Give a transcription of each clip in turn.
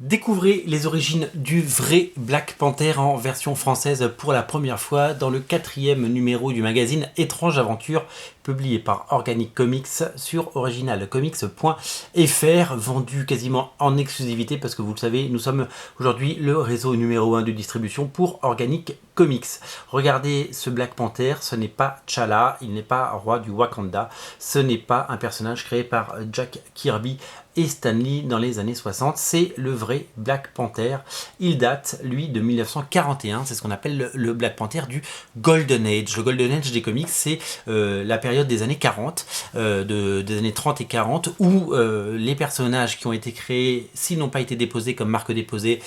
Découvrez les origines du vrai Black Panther en version française pour la première fois dans le 4e numéro du magazine Étrange Aventure, publié par Organic Comics sur originalcomics.fr, vendu quasiment en exclusivité parce que vous le savez, nous sommes aujourd'hui le réseau numéro 1 de distribution pour Organic Comics. Regardez ce Black Panther, ce n'est pas T'Challa, il n'est pas roi du Wakanda, ce n'est pas un personnage créé par Jack Kirby et Stan Lee dans les années 60, c'est le vrai Black Panther. Il date, lui, de 1941, c'est ce qu'on appelle le Black Panther du Golden Age. Le Golden Age des comics, c'est la période des années 40, des années 30 et 40, où les personnages qui ont été créés, s'ils n'ont pas été déposés comme marque déposée,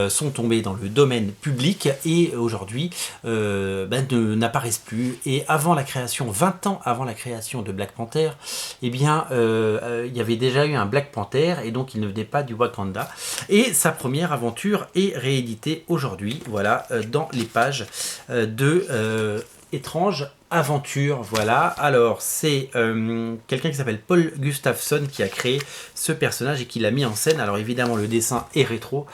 sont tombés dans le domaine public et aujourd'hui n'apparaissent plus. Et avant la création, 20 ans avant la création de Black Panther, eh bien, il y avait déjà eu un Black Panther et donc il ne venait pas du Wakanda. Et sa première aventure est rééditée aujourd'hui, voilà, dans les pages de Étrange Aventure. Voilà, alors c'est quelqu'un qui s'appelle Paul Gustafson qui a créé ce personnage et qui l'a mis en scène. Alors évidemment le dessin est rétro,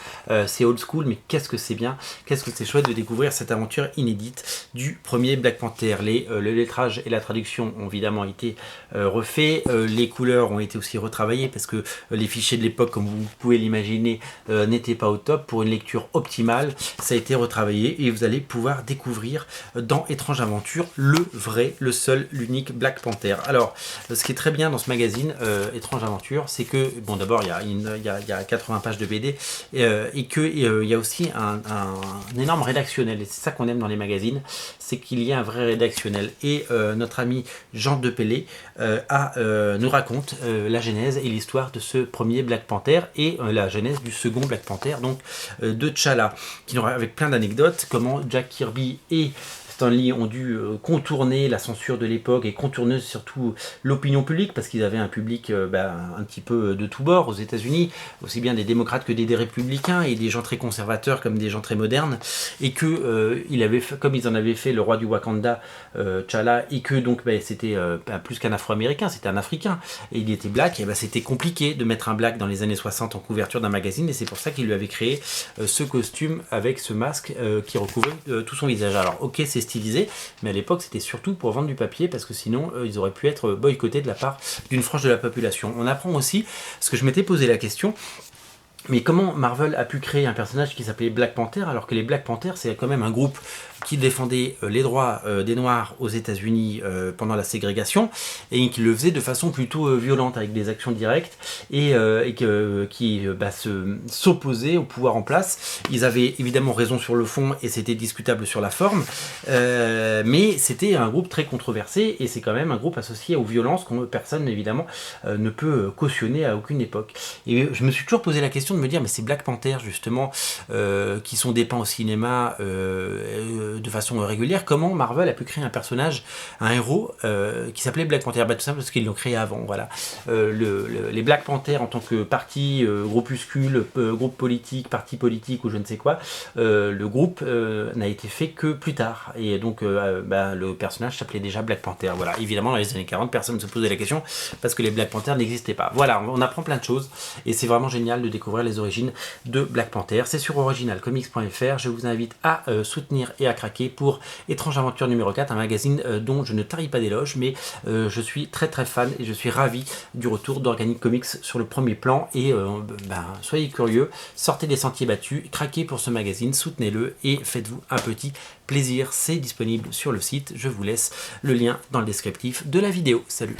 c'est old school, mais qu'est-ce que c'est bien, qu'est-ce que c'est chouette de découvrir cette aventure inédite du premier Black Panther. Le lettrage et la traduction ont évidemment été refaits, les couleurs ont été aussi retravaillées parce que les fichiers de l'époque, comme vous pouvez l'imaginer, n'étaient pas au top. Pour une lecture optimale, ça a été retravaillé et vous allez pouvoir découvrir dans Étrange Aventure le seul, l'unique Black Panther. Alors, ce qui est très bien dans ce magazine Étrange Aventure, c'est que, bon, d'abord, il y a 80 pages de BD et qu'il y a aussi un énorme rédactionnel. Et c'est ça qu'on aime dans les magazines, c'est qu'il y a un vrai rédactionnel. Et notre ami Jean Depellé nous raconte la genèse et l'histoire de ce premier Black Panther et la genèse du second Black Panther, donc de T'Challa, avec plein d'anecdotes, comment Jack Kirby et Stan Lee ont dû contourner la censure de l'époque et contourner surtout l'opinion publique parce qu'ils avaient un public un petit peu de tous bords aux États-Unis, aussi bien des démocrates que des républicains et des gens très conservateurs comme des gens très modernes, et que comme ils en avaient fait le roi du Wakanda, T'Challa, et que donc c'était plus qu'un Afro-américain, c'était un Africain et il était black, et c'était compliqué de mettre un black dans les années 60 en couverture d'un magazine, et c'est pour ça qu'il lui avait créé ce costume avec ce masque qui recouvrait tout son visage. Alors ok, c'est stylisé, mais à l'époque c'était surtout pour vendre du papier parce que sinon ils auraient pu être boycottés de la part d'une frange de la population. On apprend aussi, parce que je m'étais posé la question, mais comment Marvel a pu créer un personnage qui s'appelait Black Panther alors que les Black Panthers c'est quand même un groupe qui défendait les droits des Noirs aux États-Unis pendant la ségrégation et qui le faisait de façon plutôt violente avec des actions directes et qui s'opposait au pouvoir en place. Ils avaient évidemment raison sur le fond et c'était discutable sur la forme, mais c'était un groupe très controversé et c'est quand même un groupe associé aux violences que personne évidemment ne peut cautionner à aucune époque. Et je me suis toujours posé la question de me dire, mais ces Black Panthers justement qui sont dépeints au cinéma de façon régulière, comment Marvel a pu créer un personnage, un héros qui s'appelait Black Panther? Tout simplement parce qu'ils l'ont créé avant, voilà. Les Black Panthers en tant que parti, groupuscule, groupe politique, parti politique ou je ne sais quoi, le groupe n'a été fait que plus tard, et donc le personnage s'appelait déjà Black Panther. Voilà, évidemment dans les années 40 personne ne se posait la question parce que les Black Panthers n'existaient pas. Voilà, on apprend plein de choses et c'est vraiment génial de découvrir les origines de Black Panther. C'est sur originalcomics.fr. Je vous invite à soutenir et à craquer pour Étrange Aventure numéro 4, un magazine dont je ne tarie pas d'éloges, mais je suis très très fan et je suis ravi du retour d'Organic Comics sur le premier plan. Et soyez curieux, sortez des sentiers battus, craquez pour ce magazine, soutenez-le et faites-vous un petit plaisir. C'est disponible sur le site, je vous laisse le lien dans le descriptif de la vidéo. Salut!